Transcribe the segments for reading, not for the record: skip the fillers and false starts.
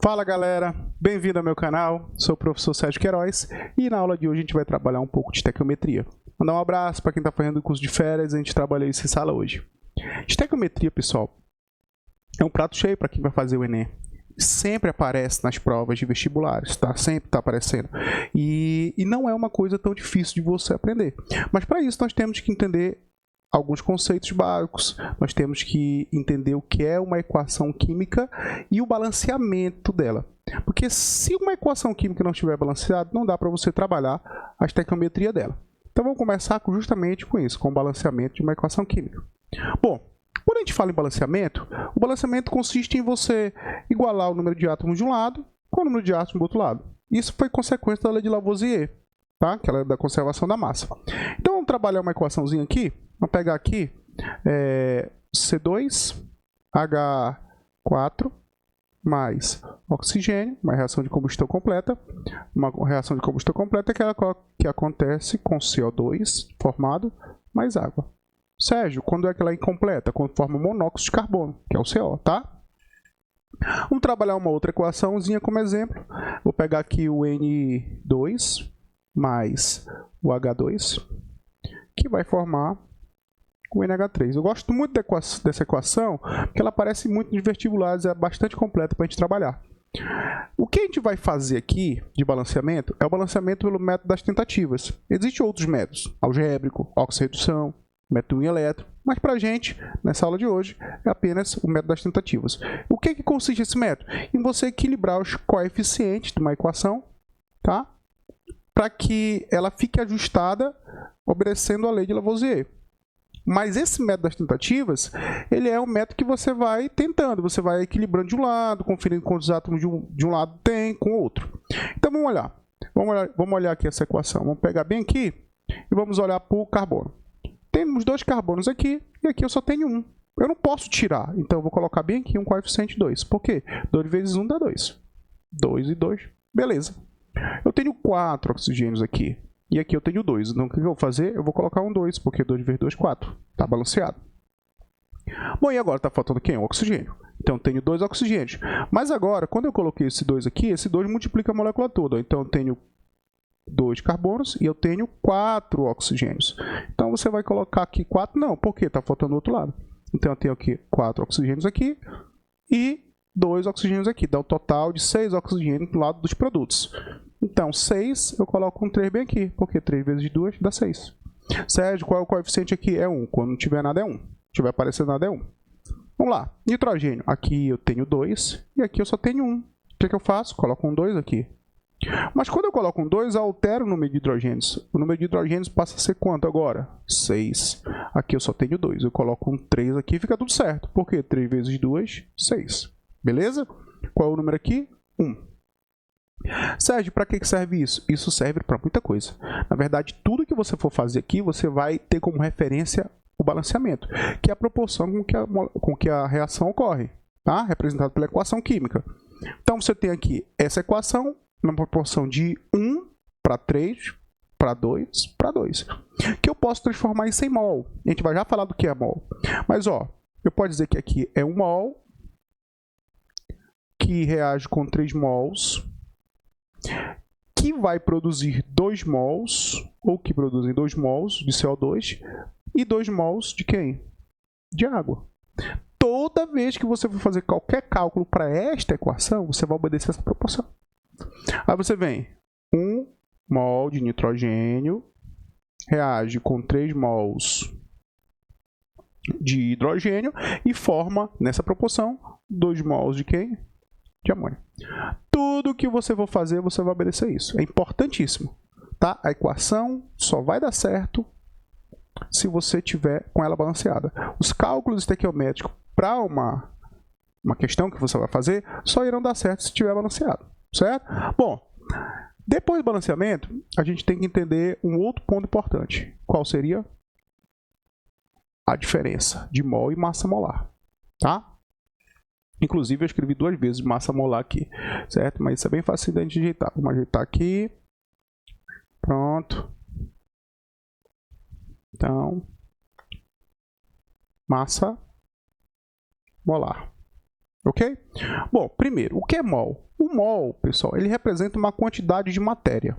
Fala galera, bem-vindo ao meu canal, sou o professor Sérgio Queiroz e na aula de hoje a gente vai trabalhar um pouco de estequiometria. Mandar um abraço para quem está fazendo o curso de férias, a gente trabalha isso em sala hoje. Estequiometria, pessoal, é um prato cheio para quem vai fazer o Enem. Sempre aparece nas provas de vestibulares, tá? Sempre está aparecendo. E não é uma coisa tão difícil de você aprender. Mas para isso nós temos que entender alguns conceitos básicos, nós temos que entender o que é uma equação química e o balanceamento dela. Porque se uma equação química não estiver balanceada, não dá para você trabalhar a estequiometria dela. Então vamos começar justamente com isso, com o balanceamento de uma equação química. Bom, quando a gente fala em balanceamento, o balanceamento consiste em você igualar o número de átomos de um lado com o número de átomos do outro lado. Isso foi consequência da lei de Lavoisier, tá? Aquela da conservação da massa. Então vamos trabalhar uma equaçãozinha aqui. Vamos pegar aqui C2H4 mais oxigênio, uma reação de combustão completa. Uma reação de combustão completa é aquela que acontece com CO2 formado mais água. Sérgio, quando é que ela é incompleta? Quando forma monóxido de carbono, que é o CO, tá? Vamos trabalhar uma outra equaçãozinha como exemplo. Vou pegar aqui o N2 mais o H2, que vai formar o NH3. Eu gosto muito dessa equação, porque ela aparece muito nos vestibulares, é bastante completa para a gente trabalhar. O que a gente vai fazer aqui de balanceamento é o balanceamento pelo método das tentativas. Existem outros métodos, algébrico, oxirredução, método elétrico, mas para a gente, nessa aula de hoje, é apenas o método das tentativas. O que consiste esse método? Em você equilibrar os coeficientes de uma equação, tá? Para que ela fique ajustada obedecendo a lei de Lavoisier. Mas esse método das tentativas, ele é um método que você vai tentando, você vai equilibrando de um lado, conferindo quantos átomos de um lado tem com o outro. Então vamos olhar. Vamos olhar aqui essa equação. Vamos pegar bem aqui e vamos olhar para o carbono. Temos dois carbonos aqui e aqui eu só tenho um. Eu não posso tirar, então eu vou colocar bem aqui um coeficiente 2. Por quê? 2 vezes 1 dá 2. 2 e 2. Beleza. Eu tenho 4 oxigênios aqui. E aqui eu tenho 2. Então o que eu vou fazer? Eu vou colocar um 2, porque 2 vezes 2, 4. Está balanceado. Bom, e agora está faltando quem? O oxigênio. Então eu tenho 2 oxigênios. Mas agora, quando eu coloquei esse 2 aqui, esse 2 multiplica a molécula toda. Então eu tenho 2 carbonos e eu tenho 4 oxigênios. Então você vai colocar aqui 4? Não, por quê? Está faltando do outro lado. Então eu tenho aqui 4 oxigênios aqui e 2 oxigênios aqui. Dá um total de 6 oxigênios do lado dos produtos. Então, 6, eu coloco um 3 bem aqui, porque 3 vezes 2 dá 6. Sérgio, qual é o coeficiente aqui? É 1. Quando não tiver nada é 1. Se tiver aparecendo nada é 1. Vamos lá. Nitrogênio. Aqui eu tenho 2 e aqui eu só tenho 1. O que eu faço? Coloco um 2 aqui. Mas quando eu coloco um 2, eu altero o número de hidrogênios. O número de hidrogênios passa a ser quanto agora? 6. Aqui eu só tenho 2. Eu coloco um 3 aqui e fica tudo certo. Por quê? 3 vezes 2, 6. Beleza? Qual é o número aqui? 1. Sérgio, para que serve isso? Isso serve para muita coisa. Na verdade, tudo que você for fazer aqui, você vai ter como referência o balanceamento, que é a proporção com que a reação ocorre, tá? Representado pela equação química. Então, você tem aqui essa equação na proporção de 1 para 3, para 2, para 2. Que eu posso transformar isso em mol. A gente vai já falar do que é mol. Mas, ó, eu posso dizer que aqui é 1 mol, que reage com 3 mols, que vai produzir 2 mols, ou que produzem 2 mols de CO2, e 2 mols de quem? De água. Toda vez que você for fazer qualquer cálculo para esta equação, você vai obedecer essa proporção. Aí você vem, 1 mol de nitrogênio reage com 3 mols de hidrogênio e forma, nessa proporção, 2 mols de quem? De amônio. Tudo que você for fazer, você vai obedecer isso. É importantíssimo. Tá? A equação só vai dar certo se você tiver com ela balanceada. Os cálculos estequiométricos para uma questão que você vai fazer só irão dar certo se estiver balanceado. Certo? Bom, depois do balanceamento, a gente tem que entender um outro ponto importante. Qual seria? A diferença de mol e massa molar. Tá? Inclusive, eu escrevi 2 vezes massa molar aqui, certo? Mas isso é bem fácil de a gente ajeitar. Vamos ajeitar aqui. Pronto. Então, massa molar. Ok? Bom, primeiro, o que é mol? O mol, pessoal, ele representa uma quantidade de matéria.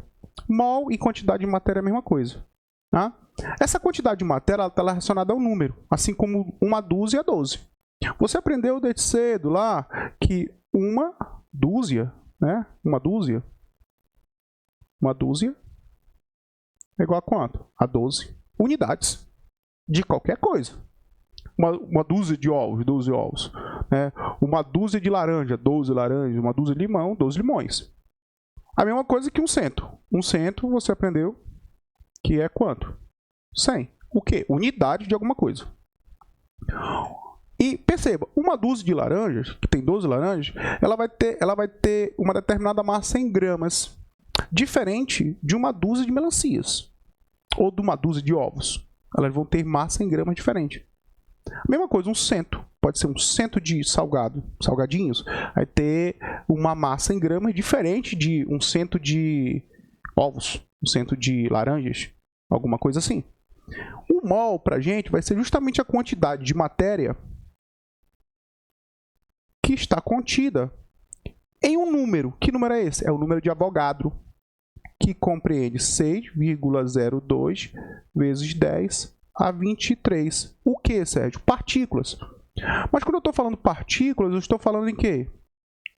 Mol e quantidade de matéria é a mesma coisa. Tá? Essa quantidade de matéria está relacionada ao número, assim como uma dúzia é 12. Você aprendeu desde cedo lá que uma dúzia, né? Uma dúzia é igual a quanto? A 12 unidades de qualquer coisa. Uma dúzia de ovos, 12 ovos. Né? Uma dúzia de laranja, 12 laranjas. Uma dúzia de limão, 12 limões. A mesma coisa que um cento. Um cento você aprendeu que é quanto? 100. O quê? Unidade de alguma coisa. E perceba, uma dúzia de laranjas, que tem 12 laranjas, ela vai ter uma determinada massa em gramas, diferente de uma dúzia de melancias, ou de uma dúzia de ovos. Elas vão ter massa em gramas diferente. A mesma coisa, um cento. Pode ser um cento de salgadinhos, vai ter uma massa em gramas diferente de um cento de ovos, um cento de laranjas, alguma coisa assim. O mol, para a gente, vai ser justamente a quantidade de matéria que está contida em um número. Que número é esse? É o número de Avogadro, que compreende 6,02 vezes 10 a 23. O que, Sérgio? Partículas. Mas quando eu estou falando partículas, eu estou falando em quê?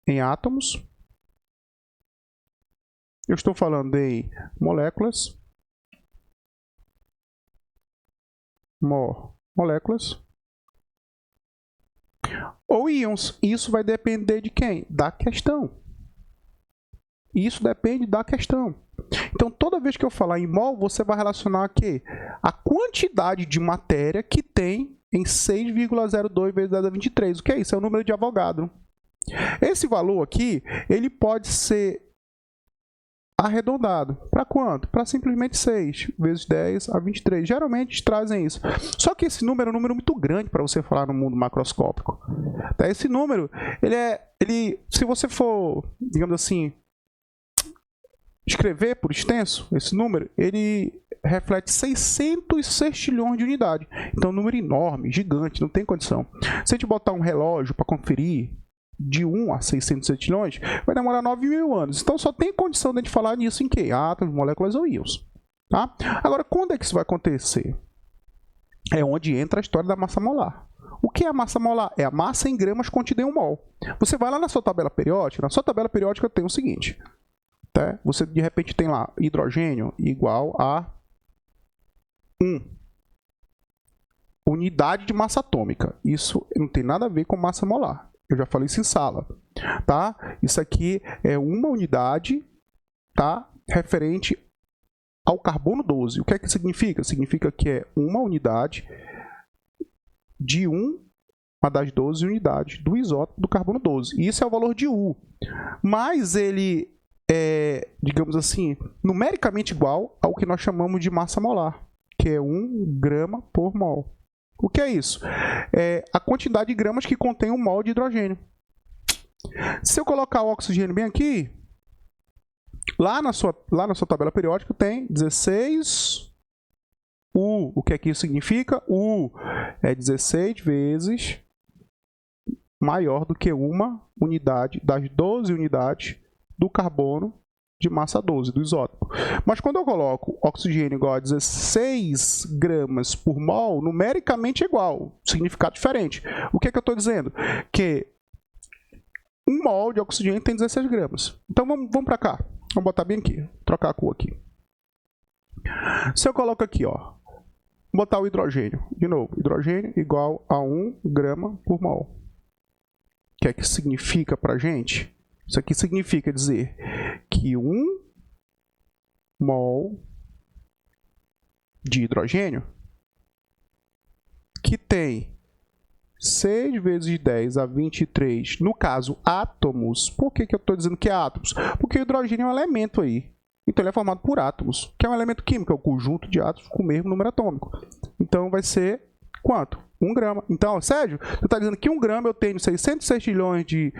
Em átomos. Eu estou falando em moléculas. Moléculas. Ou íons. Isso vai depender de quem? Da questão. Isso depende da questão. Então, toda vez que eu falar em mol, você vai relacionar aqui a quantidade de matéria que tem em 6,02 vezes 10 a 23. O que é isso? É o número de Avogadro. Esse valor aqui, ele pode ser arredondado. Para quanto? Para simplesmente 6 vezes 10 a 23. Geralmente trazem isso. Só que esse número é um número muito grande para você falar no mundo macroscópico. Esse número, se você for, digamos assim, escrever por extenso, esse número, ele reflete 600 sextilhões de unidade. Então, é um número enorme, gigante, não tem condição. Se a gente botar um relógio para conferir de 1 a 600 sextilhões, vai demorar 9.000 anos. Então, só tem condição de a gente falar nisso em quê? Átomos, moléculas ou íons. Tá? Agora, quando é que isso vai acontecer? É onde entra a história da massa molar. O que é a massa molar? É a massa em gramas contida em um mol. Você vai lá na sua tabela periódica, tem o seguinte... Tá? Você de repente tem lá hidrogênio igual a 1 unidade de massa atômica. Isso não tem nada a ver com massa molar. Eu já falei isso em sala. Tá? Isso aqui é uma unidade, tá? Referente ao carbono 12. O que é que significa? Significa que é uma unidade de uma das 12 unidades do isótopo do carbono 12. Isso é o valor de U. Mas ele digamos assim, numericamente igual ao que nós chamamos de massa molar, que é 1 grama por mol. O que é isso? É a quantidade de gramas que contém um mol de hidrogênio. Se eu colocar o oxigênio bem aqui, lá na sua tabela periódica tem 16 U. O que é que isso significa? U é 16 vezes maior do que uma unidade das 12 unidades do carbono de massa 12, do isótopo. Mas quando eu coloco oxigênio igual a 16 gramas por mol, numericamente é igual, significado diferente. O que é que eu estou dizendo? Que um mol de oxigênio tem 16 gramas. Então vamos para cá. Vamos botar bem aqui, trocar a cor aqui. Se eu coloco aqui, ó, botar o hidrogênio, de novo, hidrogênio igual a 1 grama por mol. O que é que significa para a gente? Isso aqui significa dizer que 1 mol de hidrogênio que tem 6 vezes 10 a 23, no caso, átomos. Por que eu estou dizendo que é átomos? Porque o hidrogênio é um elemento aí. Então, ele é formado por átomos, que é um elemento químico, é o conjunto de átomos com o mesmo número atômico. Então, vai ser quanto? 1 grama. Então, Sérgio, você está dizendo que 1 grama eu tenho 606 trilhões de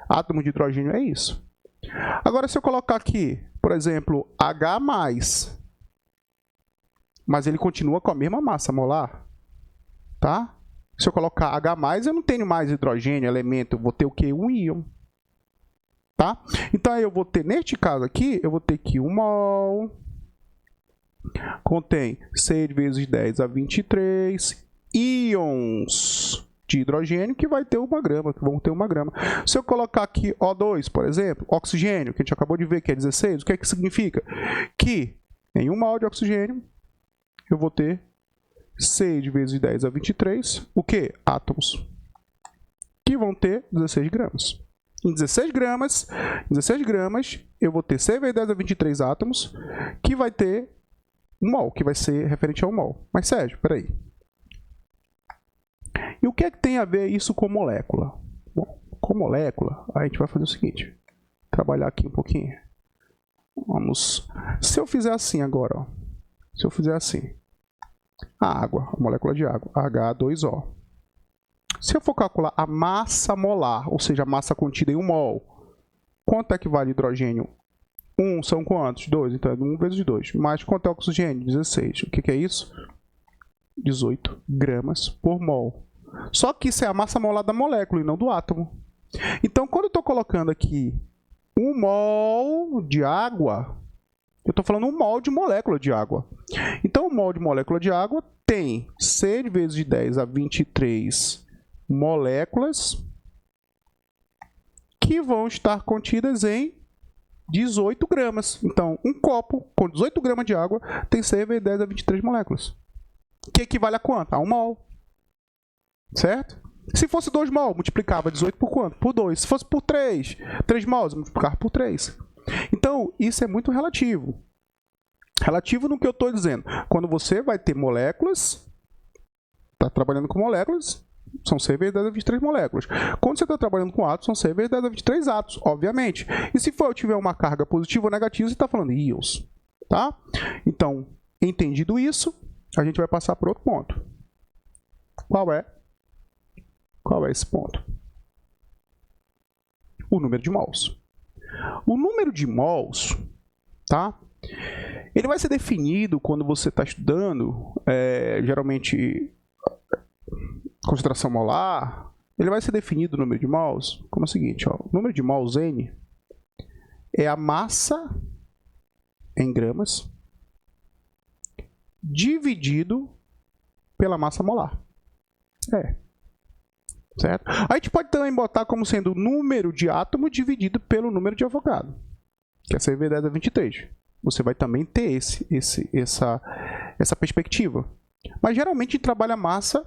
átomos de hidrogênio, é isso. Agora, se eu colocar aqui, por exemplo, H+, mas ele continua com a mesma massa molar, tá? Se eu colocar H+, eu não tenho mais hidrogênio, elemento, eu vou ter o quê? Um íon. Tá? Então, aí eu vou ter, neste caso aqui, eu vou ter que 1 mol contém 6 vezes 10 a 23 íons de hidrogênio que vai ter 1 grama, que vão ter 1 grama. Se eu colocar aqui O2, por exemplo, oxigênio, que a gente acabou de ver que é 16, o que é que significa? Que em 1 mol de oxigênio, eu vou ter 6 vezes 10 a 23, o que? Átomos, que vão ter 16 gramas. Em 16 gramas, eu vou ter 6 vezes 10 a 23 átomos, que vai ter 1 mol, que vai ser referente a 1 mol. Mas, Sérgio, peraí. E o que é que tem a ver isso com molécula? Bom, com molécula, a gente vai fazer o seguinte. Trabalhar aqui um pouquinho. Vamos... Se eu fizer assim agora, ó. Se eu fizer assim. A água, a molécula de água, H2O. Se eu for calcular a massa molar, ou seja, a massa contida em 1 mol, quanto é que vale hidrogênio? 1 são quantos? 2, então é 1 vezes 2. Mas quanto é oxigênio? 16. O que é isso? 18 gramas por mol. Só que isso é a massa molar da molécula e não do átomo. Então, quando eu estou colocando aqui 1 mol de água, eu estou falando 1 mol de molécula de água. Então, 1 mol de molécula de água tem 6 vezes 10 a 23 moléculas que vão estar contidas em 18 gramas. Então, um copo com 18 gramas de água tem 6 vezes 10 a 23 moléculas. Que equivale a quanto? A 1 mol. Certo? Se fosse 2 mol, multiplicava 18 por quanto? Por 2. Se fosse por 3 mols, multiplicava por 3. Então, isso é muito relativo. Relativo no que eu estou dizendo. Quando você vai ter moléculas, está trabalhando com moléculas, são 6 vezes 10 a 23 moléculas. Quando você está trabalhando com átomos, são 6 vezes 10 a 23 átomos, obviamente. E se eu tiver uma carga positiva ou negativa, você está falando íons. Tá? Então, entendido isso, a gente vai passar para outro ponto. Qual é esse ponto? O número de mols. O número de mols, tá? Ele vai ser definido quando você está estudando, geralmente, concentração molar. Ele vai ser definido o número de mols como o seguinte, ó, o número de mols N é a massa em gramas dividido pela massa molar. Certo? A gente pode também botar como sendo o número de átomo dividido pelo número de Avogadro, que é 6 vezes 10 a 23. Você vai também ter essa perspectiva. Mas geralmente a gente trabalha massa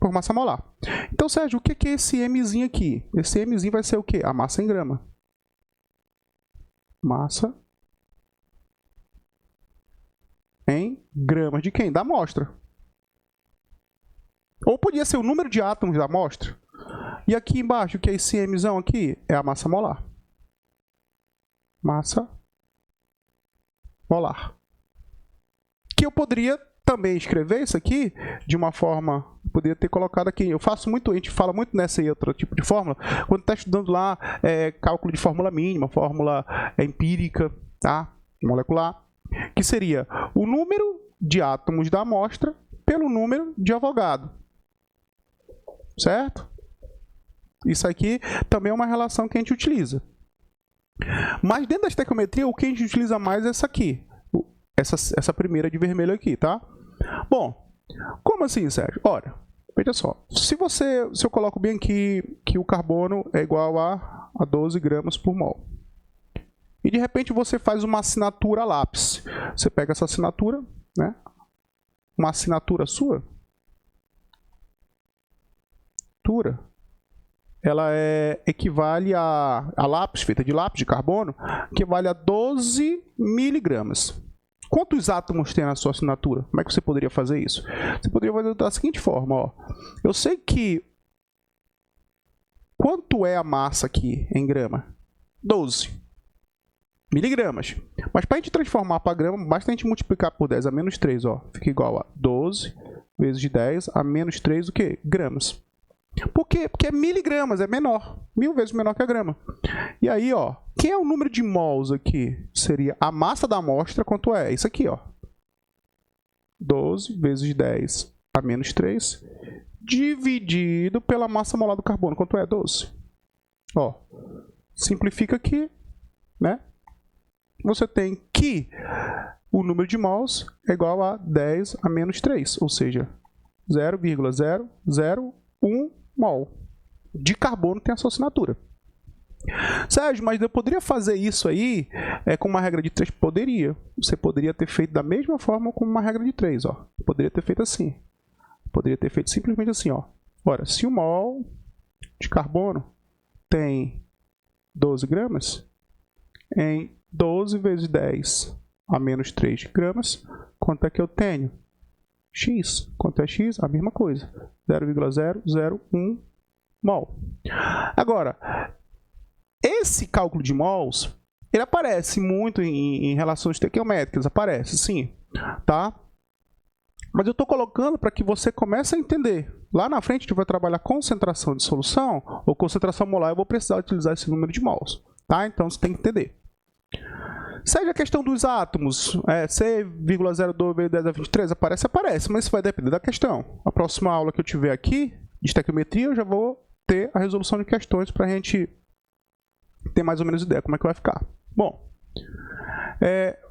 por massa molar. Então, Sérgio, o que é esse Mzinho aqui? Esse Mzinho vai ser o quê? A massa em grama. Massa em gramas de quem? Da amostra. Ou podia ser o número de átomos da amostra. E aqui embaixo, o que é esse Mzão aqui? É a massa molar. Massa molar. Que eu poderia também escrever isso aqui de uma forma... Poderia ter colocado aqui. Eu faço muito, a gente fala muito nessa e outro tipo de fórmula. Quando está estudando lá cálculo de fórmula mínima, fórmula empírica, tá? Molecular. Que seria o número de átomos da amostra pelo número de Avogadro. Certo? Isso aqui também é uma relação que a gente utiliza. Mas dentro da estequiometria, o que a gente utiliza mais é essa aqui. Essa primeira de vermelho aqui, tá? Bom, como assim, Sérgio? Olha, veja só. Se eu coloco bem aqui que o carbono é igual a 12 gramas por mol. E de repente você faz uma assinatura lápis. Você pega essa assinatura, né? Uma assinatura sua. Ela equivale a lápis, feita de lápis de carbono, equivale a 12 miligramas. Quantos átomos tem na sua assinatura? Como é que você poderia fazer isso? Você poderia fazer da seguinte forma, ó. Eu sei que... Quanto é a massa aqui em grama? 12 miligramas. Mas para a gente transformar para grama, basta a gente multiplicar por 10 a menos 3, ó. Fica igual a 12 vezes 10 a menos 3, o quê? Gramas. Por quê? Porque é miligramas, é menor. 1000 vezes menor que a grama. E aí, ó, quem é o número de mols aqui? Seria a massa da amostra, quanto é? Isso aqui, ó. 12 vezes 10 a menos 3 dividido pela massa molar do carbono. Quanto é? 12. Ó, simplifica aqui, né? Você tem que o número de mols é igual a 10 a menos 3, ou seja, 0,001 mol de carbono tem a sua assinatura. Sérgio, mas eu poderia fazer isso aí com uma regra de 3? Poderia. Você poderia ter feito da mesma forma com uma regra de 3. Ó. Poderia ter feito assim. Poderia ter feito simplesmente assim. Ó. Ora, se o mol de carbono tem 12 gramas, em 12 vezes 10 a menos 3 gramas, quanto é que eu tenho? X. Quanto é X? A mesma coisa. 0,001 mol. Agora, esse cálculo de mols, ele aparece muito em relações estequiométricas, aparece sim, tá? Mas eu estou colocando para que você comece a entender. Lá na frente a gente vai trabalhar concentração de solução ou concentração molar, eu vou precisar utilizar esse número de mols, tá? Então você tem que entender. Seja a questão dos átomos, C,02 vezes 10 a 23, aparece, mas isso vai depender da questão. A próxima aula que eu tiver aqui, de estequiometria, eu já vou ter a resolução de questões para a gente ter mais ou menos ideia como é que vai ficar. Bom,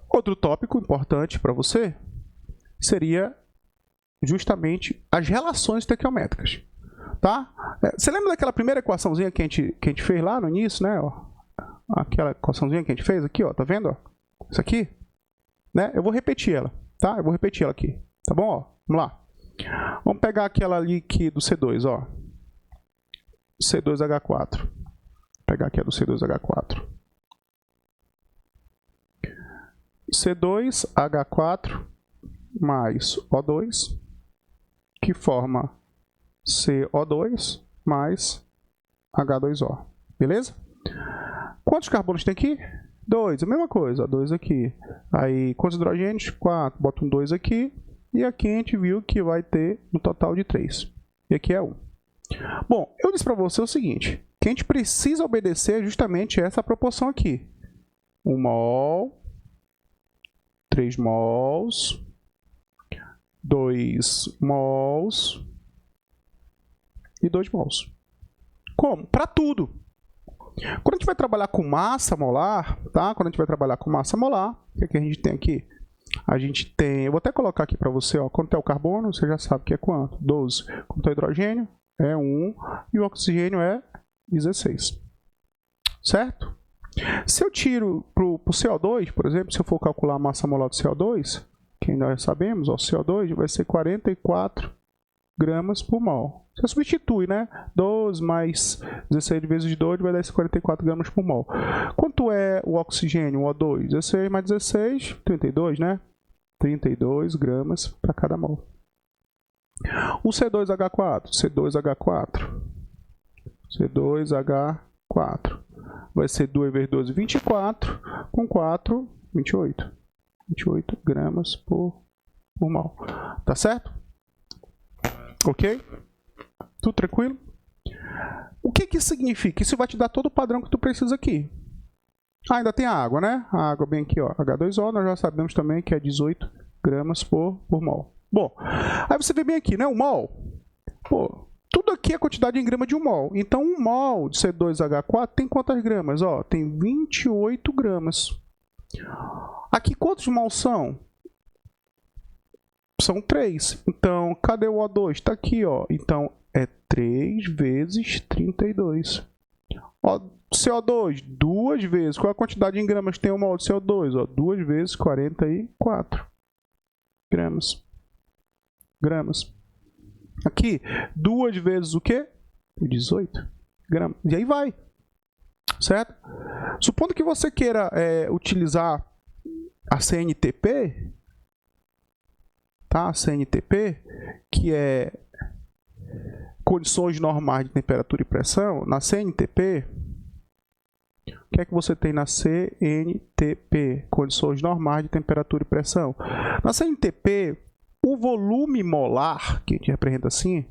outro tópico importante para você seria justamente as relações estequiométricas, tá? Você lembra daquela primeira equaçãozinha que a gente fez lá no início, né? Ó, aquela equaçãozinha que a gente fez aqui, ó, tá vendo? Ó? Isso aqui, né? Eu vou repetir ela, tá? Eu vou repetir ela aqui, tá bom? Ó, vamos lá. Vamos pegar aquela ali aqui do C2, ó. C2H4. Pegar aqui a do C2H4. C2H4 mais O2, que forma CO2 mais H2O. Beleza? Quantos carbonos tem aqui? 2. A mesma coisa, 2 aqui. Aí, quantos hidrogênios? 4. Bota um 2 aqui. E aqui a gente viu que vai ter um total de 3. E aqui é 1. Bom, eu disse para você o seguinte, que a gente precisa obedecer justamente essa proporção aqui. 1 mol, 3 mols, 2 mols e 2 mols. Como? Para tudo. Quando a gente vai trabalhar com massa molar, tá? Quando a gente vai trabalhar com massa molar, o que, é que a gente tem aqui? A gente tem, eu vou até colocar aqui para você, ó, quanto é o carbono, você já sabe que é quanto? 12. Quanto é o hidrogênio? É 1. E o oxigênio é 16. Certo? Se eu tiro para o CO2, por exemplo, se eu for calcular a massa molar do CO2, que nós sabemos, ó, CO2 vai ser 44 gramas por mol. Você substitui, né? 12 mais 16 vezes 2 vai dar esse 44 gramas por mol. Quanto é o oxigênio, o O2? 16 mais 16, 32, né? 32 gramas para cada mol. O C2H4, C2H4 vai ser 2 vezes 12, 24, com 4, 28. 28 gramas por mol. Tá certo? Ok? Tudo tranquilo? O que isso significa? Isso vai te dar todo o padrão que tu precisa aqui. Ah, ainda tem a água, né? A água bem aqui, ó, H2O, nós já sabemos também que é 18 gramas por mol. Bom, aí você vê bem aqui, né? O mol. Pô, tudo aqui é a quantidade em grama de 1 mol. Então, 1 mol de C2H4 tem quantas gramas? Ó, tem 28 gramas. Aqui, quantos mols são? São 3. Então, cadê o O2? Está aqui, ó. Então, é 3 vezes 32. Ó, CO2, 2 vezes. Qual é a quantidade em gramas que tem um mol de CO2? Ó, 2 vezes 44 gramas. Aqui, 2 vezes o quê? 18 gramas. E aí vai. Certo? Supondo que você queira utilizar a CNTP, tá? A CNTP, que é condições normais de temperatura e pressão. Na CNTP, o que é que você tem na CNTP? Condições normais de temperatura e pressão. Na CNTP, o volume molar, que a gente representa assim,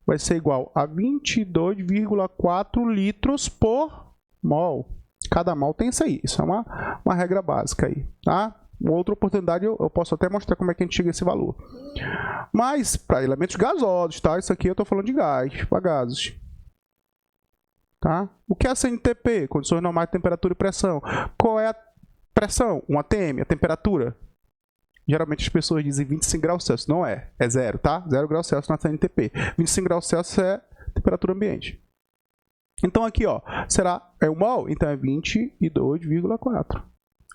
vai ser igual a 22,4 litros por mol. Cada mol tem isso aí. Isso é uma regra básica aí, tá? Uma outra oportunidade eu posso até mostrar como é que a gente chega a esse valor. Mas, para elementos gasosos, tá? Isso aqui eu estou falando de gás, para gases. Tá? O que é a CNTP? Condições normais de temperatura e pressão. Qual é a pressão? 1 atm. A temperatura? Geralmente as pessoas dizem 25 graus Celsius. Não é. É 0, tá? 0 graus Celsius na CNTP. 25 graus Celsius é temperatura ambiente. Então aqui, ó, é 1 mol? Então é 22,4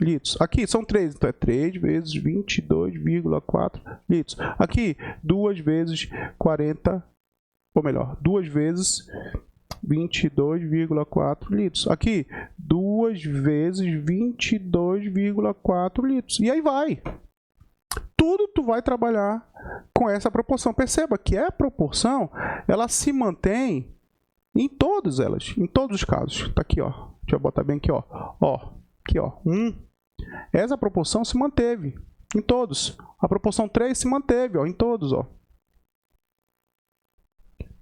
litros. Aqui são 3, então é 3 vezes 22,4 litros. Aqui, 2 vezes 40, ou melhor, 2 vezes 22,4 litros. Aqui, 2 vezes 22,4 litros. E aí vai. Tudo tu vai trabalhar com essa proporção. Perceba que a proporção, ela se mantém em todas elas, em todos os casos. Tá aqui, ó. Deixa eu botar bem aqui, ó. Aqui, ó. 1. Essa proporção se manteve em todos. A proporção 3 se manteve, ó, em todos, ó.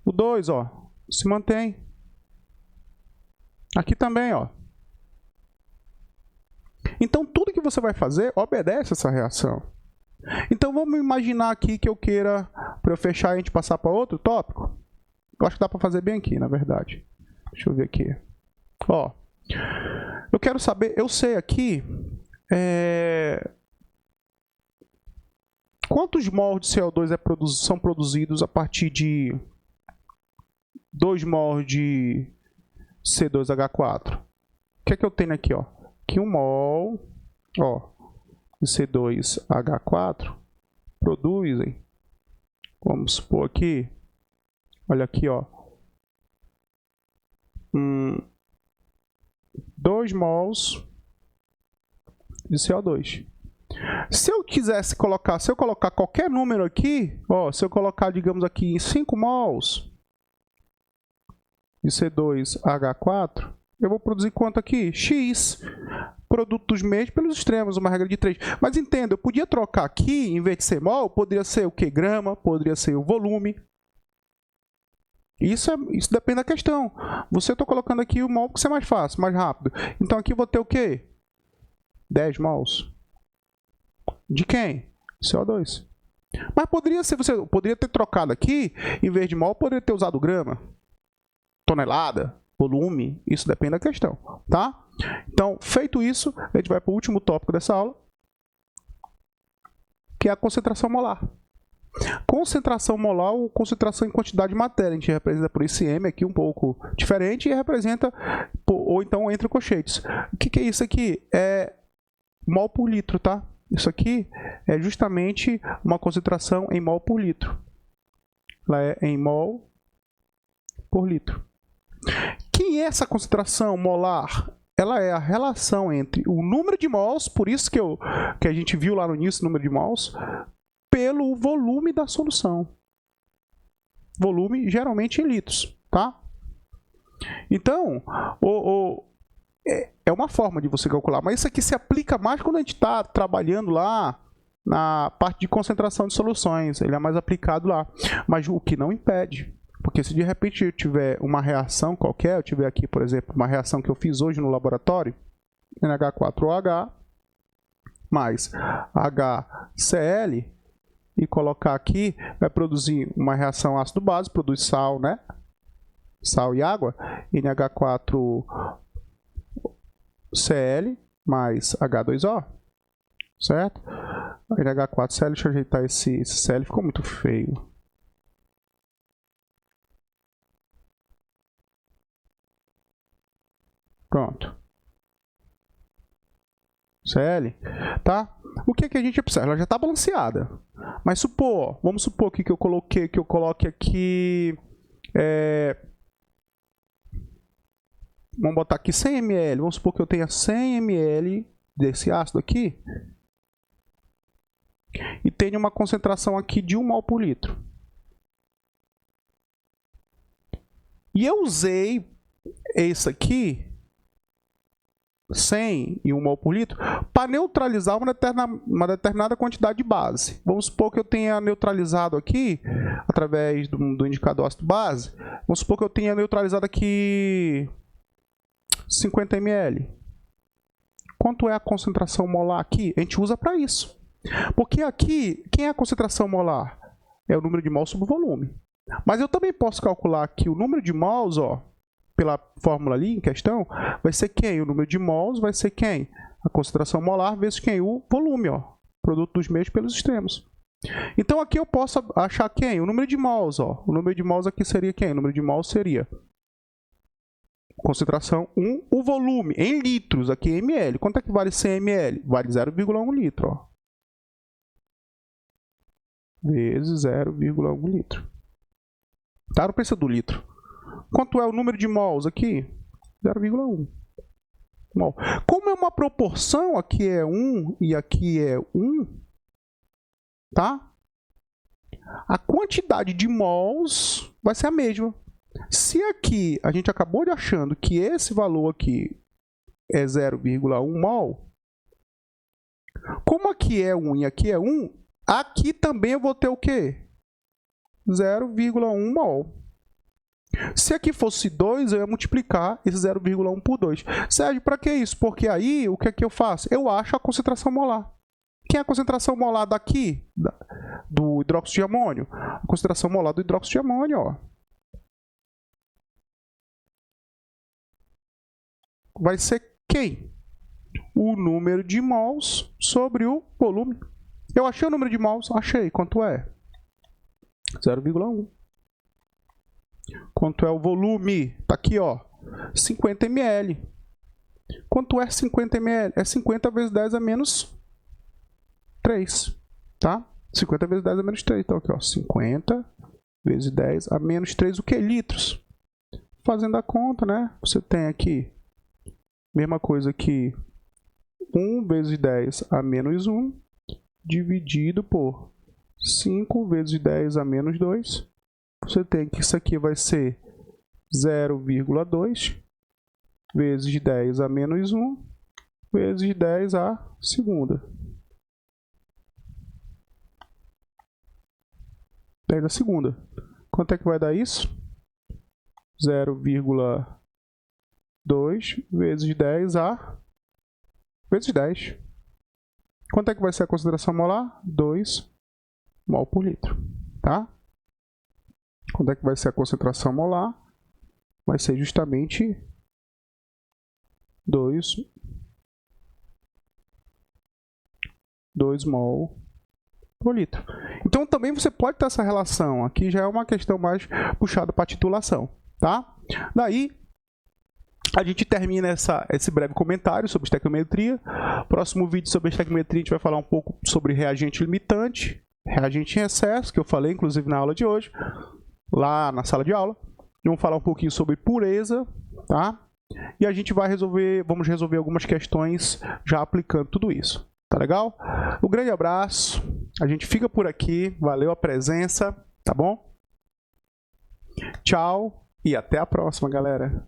O 2, ó, se mantém. Aqui também, ó. Então, tudo que você vai fazer obedece essa reação. Então, vamos imaginar aqui que eu queira, para eu fechar e a gente passar para outro tópico. Eu acho que dá para fazer bem aqui, na verdade. Deixa eu ver aqui. Ó, eu quero saber, eu sei aqui, quantos mols de CO2 são produzidos a partir de 2 mols de C2H4. O que é que eu tenho aqui, ó? Que 1 mol, ó, de C2H4 produzem, vamos supor aqui, olha aqui, ó, 2 mols de CO2. Se eu quisesse colocar, se eu colocar qualquer número aqui, ó, se eu colocar, digamos aqui, 5 mols de C2H4, eu vou produzir quanto aqui? X. Produto dos meios pelos extremos, uma regra de 3. Mas entenda, eu podia trocar aqui, em vez de ser mol, poderia ser o que? Grama, poderia ser o volume. Isso depende da questão. Você está colocando aqui o mol porque isso é mais fácil, mais rápido. Então aqui eu vou ter o quê? 10 mols. De quem? CO2. Mas poderia ser, você poderia ter trocado aqui, em vez de mol, poderia ter usado grama, tonelada, volume, isso depende da questão, tá? Então, feito isso, a gente vai para o último tópico dessa aula, que é a concentração molar. Concentração molar ou concentração em quantidade de matéria. A gente representa por esse M aqui um pouco diferente e representa, ou então entre colchetes. O que é isso aqui? É mol por litro, tá? Isso aqui é justamente uma concentração em mol por litro. Ela é em mol por litro. Que é essa concentração molar? Ela é a relação entre o número de mols, por isso que a gente viu lá no início o número de mols, pelo volume da solução. Volume geralmente em litros, tá? Então, é uma forma de você calcular, mas isso aqui se aplica mais quando a gente está trabalhando lá na parte de concentração de soluções, ele é mais aplicado lá, mas o que não impede, porque se de repente eu tiver uma reação qualquer, eu tiver aqui, por exemplo, uma reação que eu fiz hoje no laboratório, NH4OH mais HCl, e colocar aqui, vai produzir uma reação ácido-base, produz sal, né? Sal e água, NH4Cl mais H2O, certo? NH4Cl, deixa eu ajeitar esse Cl, ficou muito feio. Pronto. Cl, tá? O que a gente observa? Ela já está balanceada. Mas vamos supor que eu coloque aqui, vamos botar aqui 100 ml, vamos supor que eu tenha 100 ml desse ácido aqui e tenha uma concentração aqui de 1 mol por litro. E eu usei esse aqui, 100 e 1 mol por litro, para neutralizar uma determinada quantidade de base. Vamos supor que eu tenha neutralizado aqui, através do indicador ácido-base, vamos supor que eu tenha neutralizado aqui 50 ml quanto é a concentração molar aqui? A gente usa para isso. Porque aqui, quem é a concentração molar? É o número de mols sobre o volume. Mas eu também posso calcular aqui o número de mols, ó, pela fórmula ali em questão, vai ser quem? O número de mols vai ser quem? A concentração molar vezes quem? O volume, ó, produto dos meios pelos extremos. Então aqui eu posso achar quem? O número de mols, ó. O número de mols aqui seria quem? O número de mols seria concentração 1, o volume em litros, aqui em ml. Quanto é que vale 100 ml? Vale 0,1 litro, ó. Vezes 0,1 litro. Tá no preço do litro. Quanto é o número de mols aqui? 0,1 mol. Como é uma proporção, aqui é 1 e aqui é 1, tá? A quantidade de mols vai ser a mesma. Se aqui a gente acabou de achando que esse valor aqui é 0,1 mol, como aqui é 1 e aqui é 1, aqui também eu vou ter o quê? 0,1 mol. Se aqui fosse 2, eu ia multiplicar esse 0,1 por 2. Serve para que isso? Porque aí, o que é que eu faço? Eu acho a concentração molar. Quem é a concentração molar daqui? Do hidróxido de amônio? A concentração molar do hidróxido de amônio, ó. Vai ser quem? O número de mols sobre o volume. Eu achei o número de mols? Achei. Quanto é? 0,1. Quanto é o volume? Está aqui, ó, 50 ml. Quanto é 50 ml? É 50 vezes 10 a menos 3, tá? 50 vezes 10 a menos 3. Então, aqui, ó, 50 vezes 10 a menos 3, o que? Litros. Fazendo a conta, né? Você tem aqui, mesma coisa que 1 vezes 10 a menos 1, dividido por 5 vezes 10 a menos 2. Você tem que isso aqui vai ser 0,2 vezes 10 a menos 1 vezes 10 a segunda. 10 a segunda. Quanto é que vai dar isso? 0,2 vezes 10 a vezes 10. Quanto é que vai ser a concentração molar? 2 mol por litro, tá? Quando é que vai ser a concentração molar? Vai ser justamente 2 mol por litro. Então também você pode ter essa relação. Aqui já é uma questão mais puxada para a titulação, tá? Daí a gente termina esse breve comentário sobre estequiometria. Próximo vídeo sobre estequiometria a gente vai falar um pouco sobre reagente limitante, reagente em excesso, que eu falei inclusive na aula de hoje, lá na sala de aula. Vamos falar um pouquinho sobre pureza, tá? E a gente vai vamos resolver algumas questões já aplicando tudo isso. Tá legal? Um grande abraço. A gente fica por aqui. Valeu a presença, tá bom? Tchau e até a próxima, galera.